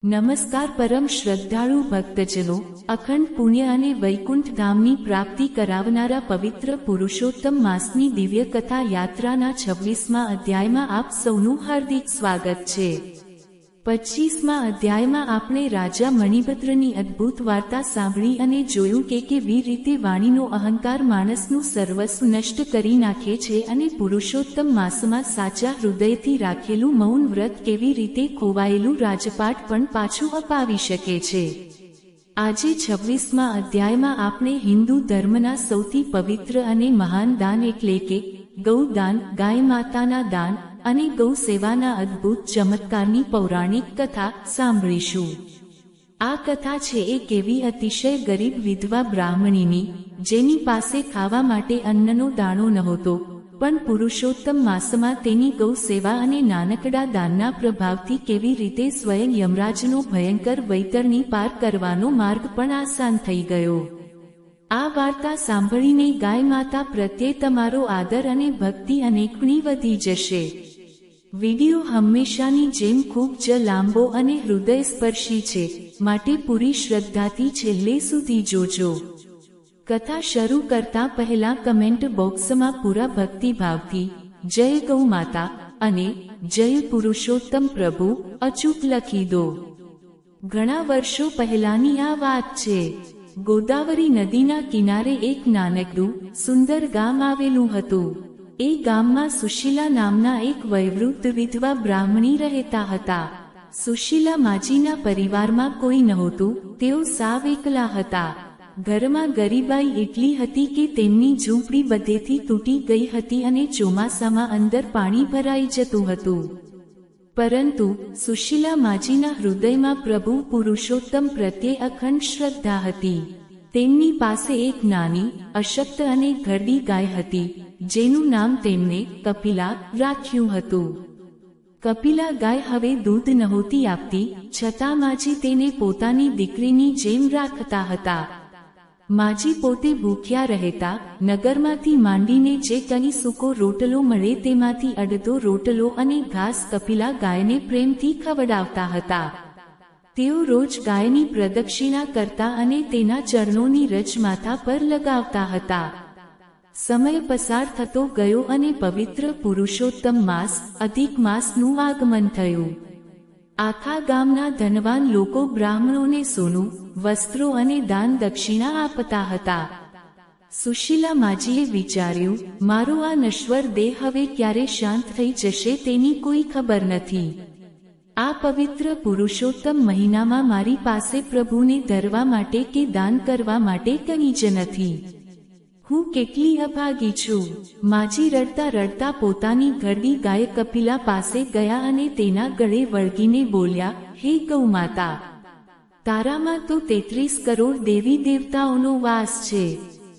નમસ્કાર પરમ શ્રદ્ધાળુ ભક્તજનો, અખંડ પુણ્ય અને વૈકુંઠ ધામની પ્રાપ્તિ કરાવનારા પવિત્ર પુરુષોત્તમ માસની દિવ્ય કથા યાત્રાના 26મા અધ્યાયમાં આપ સૌનું હાર્દિક સ્વાગત છે। 25મા અધ્યાયમાં આપણે રાજા મણિભદ્રની અદ્ભુત વાર્તા સાંભળી અને જોયું કે કેવી રીતે વાણીનો અહંકાર માણસનું સર્વસ્વ નષ્ટ કરી નાખે છે અને પુરુષોત્તમ માસમાં સાચા હૃદયથી રાખેલું મૌન વ્રત કેવી રીતે ખોવાયેલું રાજપાટ પણ પાછું અપાવી શકે છે। આજે 26મા અધ્યાયમાં આપણે હિન્દુ ધર્મના સૌથી પવિત્ર અને મહાન દાન એટલે કે ગૌદાન, ગાય માતાના દાન અને ગૌ સેવાના અદ્ભુત ચમત્કારની પૌરાણિક કથા સાંભળીશું। આ કથા છે એક એવી અતિશય ગરીબ વિધવા બ્રાહ્મણીની, જેની પાસે ખાવા માટે અન્નનો દાણો નહોતો, પણ પુરુષોત્તમ માસમાં તેની ગૌ સેવા અને નાનકડા દાનના પ્રભાવથી કેવી રીતે સ્વયં યમરાજનો ભયંકર વૈતરણી પાર કરવાનો માર્ગ પણ આસાન થઈ ગયો। આ વાર્તા સાંભળીને ગાય માતા પ્રત્યે તમારો આદર અને ભક્તિ અનેકગણી વધી જશે। વિડિયો હંમેશાની જેમ ખૂબ જ લાંબો અને હૃદયસ્પર્શી છે, માટે પૂરી શ્રદ્ધાથી છેલ્લે સુધી જોજો। કથા શરૂ કરતા પહેલા કમેન્ટ બોક્સમાં પૂરા ભક્તિભાવથી જય ગૌ માતા અને જય પુરુષોત્તમ પ્રભુ અચૂક લખી દો। ઘણા વર્ષો પહેલાની આ વાત છે। ગોદાવરી નદીના કિનારે એક નાનકડું સુંદર ગામ આવેલું હતું। એ ગામમાં સુશીલા નામના એક વયવૃદ્ધ વિધવા બ્રાહ્મણી રહેતા હતા। સુશીલા માજીના પરિવારમાં કોઈ નહોતું, તેઓ સાવ એકલા હતા। ઘરમાં ગરીબાઈ એટલી હતી કે તેમની ઝૂંપડી બધેથી તૂટી ગઈ હતી અને ચોમાસામાં અંદર પાણી ભરાઈ જતું હતું। પરંતુ સુશીલા માજીના હૃદયમાં પ્રભુ પુરુષોત્તમ પ્રત્યે અખંડ શ્રદ્ધા હતી। તેમની પાસે એક નાની, અશક્ત અને ઘરડી ગાય હતી, જેનું નામ તેમણે કપિલા રાખ્યું હતું। કપિલા ગાય હવે દૂધ નહોતી આપતી, છતાં માજી તેને પોતાની દીકરીની જેમ રાખતા હતા। માજી પોતે ભૂખ્યા રહેતા, નગરમાંથી માંડીને જે કંઈ સૂકો રોટલો મળે તેમાંથી અડધો રોટલો અને ઘાસ કપિલા ગાયને પ્રેમથી ખવડાવતા હતા। તેઓ રોજ ગાયની પ્રદક્ષિણા કરતા અને તેના ચરણોની રજ માથા પર લગાવતા હતા। સમય પસાર થતો ગયો અને પવિત્ર પુરુષોત્તમ માસ, અધિક માસનું આગમન થયું। આખા ગામના ધનવાન લોકો બ્રાહ્મણોને સોનું, વસ્ત્રો અને દાન દક્ષિણા આપતા હતા। સુશીલા માજીએ વિચાર્યું, મારો આ નશ્વર દેહ હવે ક્યારે શાંત થઈ જશે તેની કોઈ ખબર નથી। આ પવિત્ર પુરુષોત્તમ મહિનામાં મારી પાસે પ્રભુને ધરવા માટે કે દાન કરવા માટે કંઈ જ નથી। હું કેટલી અભાગી છું। માજી રડતા રડતા પોતાની ઘરડી ગાય કપિલા પાસે ગયા અને તેના ગળે વળગીને બોલ્યા, હે ગૌ માતા, તારામાં તો 33 કરોડ દેવી દેવતાઓનો વાસ છે।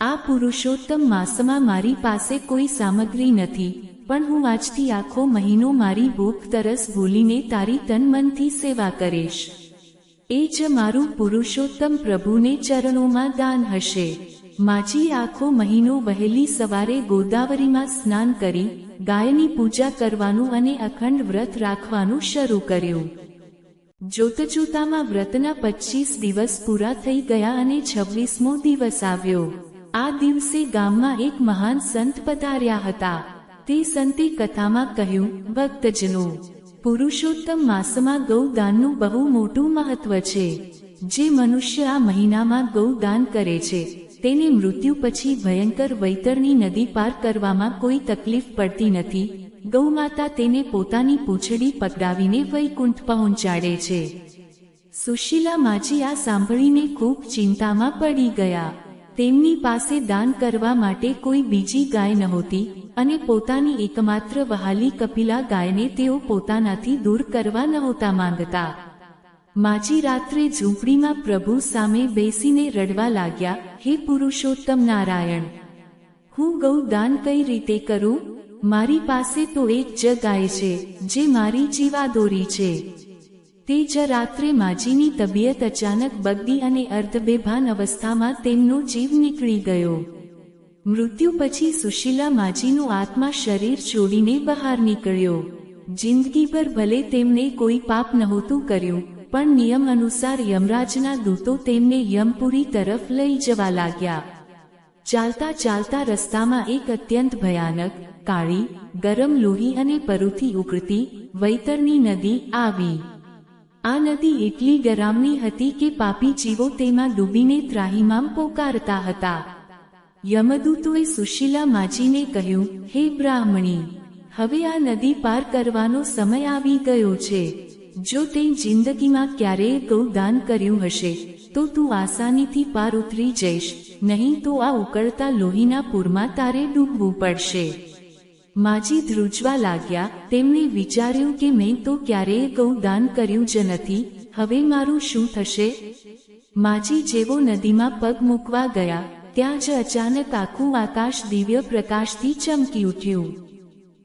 આ પુરુષોત્તમ માસમાં મારી પાસે કોઈ સામગ્રી નથી, પણ હું આજથી આખો મહિનો મારી ભૂખ તરસ ભૂલીને તારી તન મનથી સેવા કરીશ। એ જ મારું પુરુષોત્તમ પ્રભુને ચરણોમાં દાન હશે। માજી આખો મહિનો વહેલી સવારે ગોદાવરીમાં સ્નાન કરી, ગાયની પૂજા કરવાનું અને અખંડ વ્રત રાખવાનું શરૂ કર્યું। જોતજોતામાં વ્રતના 25 દિવસ પૂરા થઈ ગયા અને 26મો દિવસ આવ્યો। આ દિવસે ગામમાં એક મહાન સંત પધાર્યા હતા। તે સંતે કથામાં કહ્યું, ભક્તજનો, પુરુષોત્તમ માસમાં ગૌદાનનું બહુ મોટું મહત્વ છે। જે મનુષ્ય આ મહિનામાં ગૌદાન કરે છે, તેને મૃત્યુ પછી ભયંકર વૈતરણી નદી પાર કરવામાં કોઈ તકલીફ પડતી નથી। ગૌમાતા તેને પોતાની પૂંછડી પકડાવીને વૈકુંઠ પહોંચાડે છે। સુશીલા માજી આ સાંભળીને ખૂબ ચિંતામાં પડી ગયા। તેમની પાસે દાન કરવા માટે કોઈ બીજી ગાય નહોતી અને પોતાની એકમાત્ર વહાલી કપિલા ગાયને તેઓ પોતાનાથી દૂર કરવા નહોતા માંગતા। માજી રાત્રે ઝૂંપડીમાં પ્રભુ સામે બેસીને રડવા લાગ્યા, હે પુરુષોત્તમ નારાયણ, હું ગૌદાન કઈ રીતે કરું? મારી પાસે તો એક જ ગાય છે, જે મારી જીવાદોરી છે। તે જ રાત્રે માજીની તબિયત અચાનક બગડી અને અર્ધબેભાન અવસ્થામાં તેમનો જીવ નીકળી ગયો। મૃત્યુ પછી સુશીલા માજીનો આત્મા શરીર છોડીને બહાર નીકળ્યો। જિંદગીભર ભલે તેમણે કોઈ પાપ નહોતું કર્યું, પણ નિયમ અનુસાર યમરાજના દૂતો તેમને યમપુરી તરફ લઈ જવા લાગ્યા. ચાલતા ચાલતા રસ્તામાં એક અત્યંત ભયાનક, કાળી, ગરમ લોહી અને પરુથી ઉકળતી વૈતરણી નદી આવી. આ નદી એટલી ડરામણી હતી કે પાપી જીવો તેમાં ડૂબીને ત્રાહિમામ પોકારતા હતા. યમદૂતોએ સુશીલા માજીને કહ્યું, હે બ્રાહ્મણી, હવે આ નદી પાર કરવાનો સમય આવી ગયો છે. જો તે જિંદગીમાં ક્યારેય ગૌદાન કર્યું હશે તો તું આસાનીથી પાર ઉતરી જઈશ, નહીં તો આ ઉકળતા લોહીના પૂરમાં તારે ડૂબવું પડશે. માજી ધ્રુજવા લાગ્યા. તેમણે વિચાર્યું કે મેં તો ક્યારેય ગૌદાન કર્યું જ નથી, હવે મારું શું થશે? માજી જેવો નદીમાં પગ મૂકવા ગયા ત્યાં જ અચાનક આખું આકાશ દિવ્ય પ્રકાશથી ચમકી ઉઠ્યું.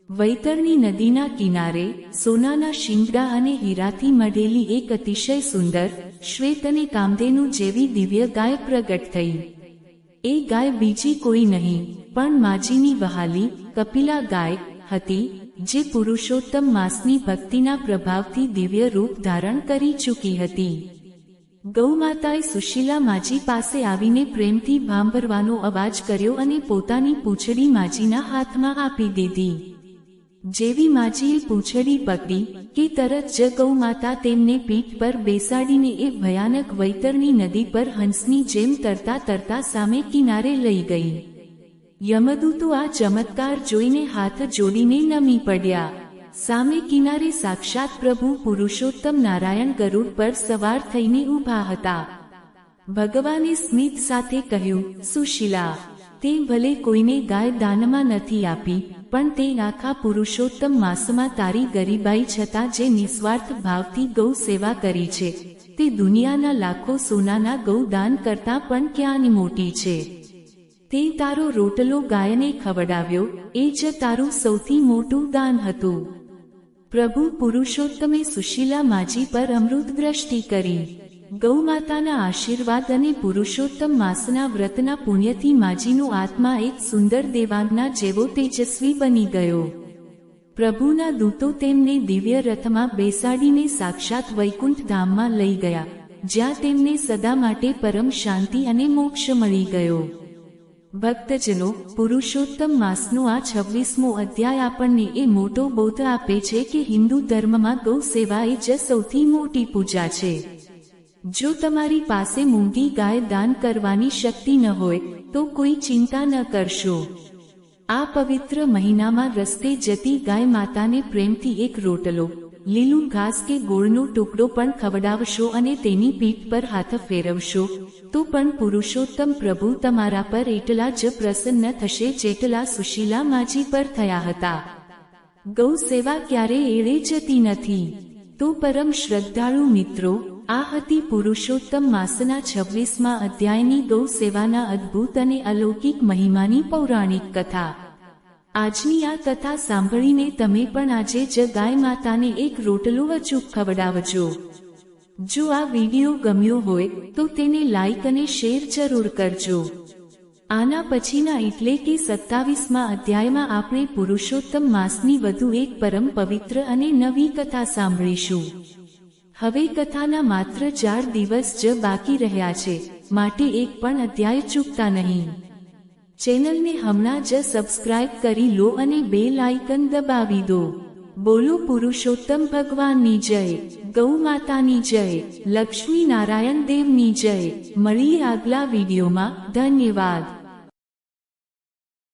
વૈતરણી નદીના કિનારે સોનાના શિંગડા અને હીરાથી મઢેલી એક અતિશય સુંદર, શ્વેત અને કામધેનુ જેવી દિવ્ય ગાય પ્રગટ થઈ. એ ગાય બીજી કોઈ નહીં પણ માજીની વહાલી કપિલા ગાય હતી, જે પુરુષોત્તમ માસની ભક્તિના પ્રભાવથી દિવ્ય રૂપ ધારણ કરી ચૂકી હતી. ગૌમાતાએ સુશીલા માજી પાસે આવીને પ્રેમથી ભાંભરવાનો અવાજ કર્યો અને પોતાની પૂંછડી માજીના હાથમાં આપી દીધી. જેવી માજીએ પૂંછડી પકડી કે તરત જ ગૌમાતા તેમને પીઠ પર બેસાડીને એ ભયાનક વૈતરણી નદી પર હંસની જેમ તરતા તરતા સામે કિનારે લઈ ગઈ. યમદૂતો આ ચમત્કાર જોઈને હાથ જોડીને નમી પડ્યા. સામે કિનારે સાક્ષાત પ્રભુ પુરુષોત્તમ નારાયણ ગરુડ પર સવાર થઈને ઊભા હતા. ભગવાને સ્મિત સાથે કહ્યું, સુશીલા, તે ભલે કોઈને ગાય દાનમાં નથી આપી, પણ તે આખા પુરુષોત્તમ માસમાં તારી ગરીબાઈ છતાં જે નિસ્વાર્થ ભાવથી ગૌ સેવા કરી છે, તે દુનિયાના લાખો સોનાના ગૌદાન કરતાં પણ ક્યાંની મોટી છે. તે તારો રોટલો ગાયને ખવડાવ્યો, એ જ તારું સૌથી મોટું દાન હતું. પ્રભુ પુરુષોત્તમે સુશીલા માજી પર અમૃત દ્રષ્ટિ કરી. ગૌમાતાના આશીર્વાદ અને પુરુષોત્તમ માસના વ્રતના પુણ્યથી માજીનો આત્મા એક સુંદર દેવાંગના જેવો તેજસ્વી બની ગયો. પ્રભુના દૂતો તેમને દિવ્ય રથમાં બેસાડીને સાક્ષાત વૈકુંઠ ધામમાં લઈ ગયા, જ્યાં તેમને સદા માટે પરમ શાંતિ અને મોક્ષ મળી ગયો. ભક્તજનો, પુરુષોત્તમ માસનો આ 26મો અધ્યાય આપણને એ મોટો બોધ આપે છે કે હિન્દુ ધર્મમાં ગૌ સેવા એ જ સૌથી મોટી પૂજા છે. જો તમારી પાસે મૂંગી ગાય દાન કરવાની શક્તિ ન હોય તો કોઈ ચિંતા ન કરશો. આ પવિત્ર મહિનામાં રસ્તે જતી ગાય માતાને પ્રેમથી એક રોટલો, લીલું ઘાસ કે ગોળનો ટુકડો પણ ખવડાવશો અને તેની પીઠ પર હાથ ફેરવશો તો પણ પુરુષોત્તમ પ્રભુ તમારા પર એટલા જ પ્રસન્ન થશે જેટલા સુશીલા માજી પર થયા હતા. ગૌ સેવા ક્યારેય એળે જતી નથી. તો પરમ શ્રદ્ધાળુ મિત્રો, આ હતી પુરુષોત્તમ માસના 26મા અધ્યાયની ગૌ સેવાના અદ્ભુત અને અલૌકિક મહિમાની પૌરાણિક કથા. આજની આ કથા સાંભળીને તમે પણ આજે જ ગાય માતાને એક રોટલો અચૂક ખવડાવજો. જો આ વિડીયો ગમ્યો હોય તો તેને લાઈક અને શેર જરૂર કરજો. આના પછીના એટલે કે 27મા અધ્યાયમાં આપણે પુરુષોત્તમ માસની વધુ એક પરમ પવિત્ર અને નવી કથા સાંભળીશું. હવે કથાના માત્ર 4 દિવસ જ બાકી રહ્યા છે, માટે એક પણ અધ્યાય ચૂકતા નહીં. ચેનલને હમણાં જ સબસ્ક્રાઇબ કરી લો અને બેલ આઇકન દબાવી દો. બોલો પુરુષોત્તમ ભગવાનની જય, ગૌ માતાની જય, લક્ષ્મી નારાયણ દેવની જય. મળીએ આગલા વિડીયોમાં. ધન્યવાદ.